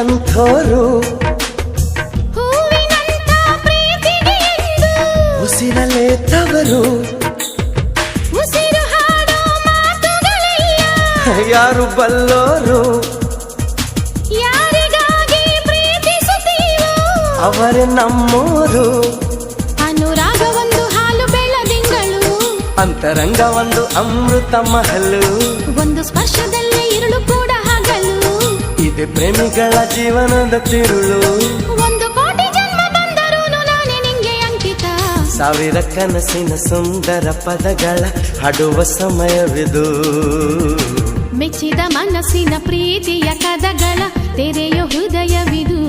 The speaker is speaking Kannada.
ನನ್ನಂಥೋರು ಹೂವಿನಂಥ ಪ್ರೀತಿಗೆ ಎಂದು ಉಸಿರಲೇ ತವರು ಉಸಿರು ಹಾಡೋ ಮಾತುಗಳೆಲ್ಲ ಯಾರು ಬಲ್ಲೋರು ಯಾರಿಗಾಗಿ ಪ್ರೀತಿಸುತ್ತೀವೋ ಅವರೇ ನಮ್ಮೋರು ಅನುರಾಗ ಒಂದು ಹಾಲು ಬೆಳದಿಂಗಳು ಅಂತರಂಗ ಒಂದು ಅಮೃತ ಮಹಲು ಒಂದು ಸ್ಪರ್ಶದಲ್ಲೇ ഇരുಳು ಕೂಡ ಹಗಲು ಇದೆ ಪ್ರೇಮಿಗಳ ಜೀವನದ ತಿರುಳು ಒಂದು ಕೋಟಿ ಜನ್ಮ ಬಂದರೂ ನಾನೇ ನಿಂಗೆ ಅಂಕಿತ ಸಾವಿರ ಕನಸಿನ ಸುಂದರ ಪದಗಳ ಹಾಡುವ ಸಮಯವಿದು ಮೆಚ್ಚಿದ ಮನಸ್ಸಿನ ಪ್ರೀತಿಯ ಕದಗಳ ತೆರೆಯೋ ಹೃದಯವಿದು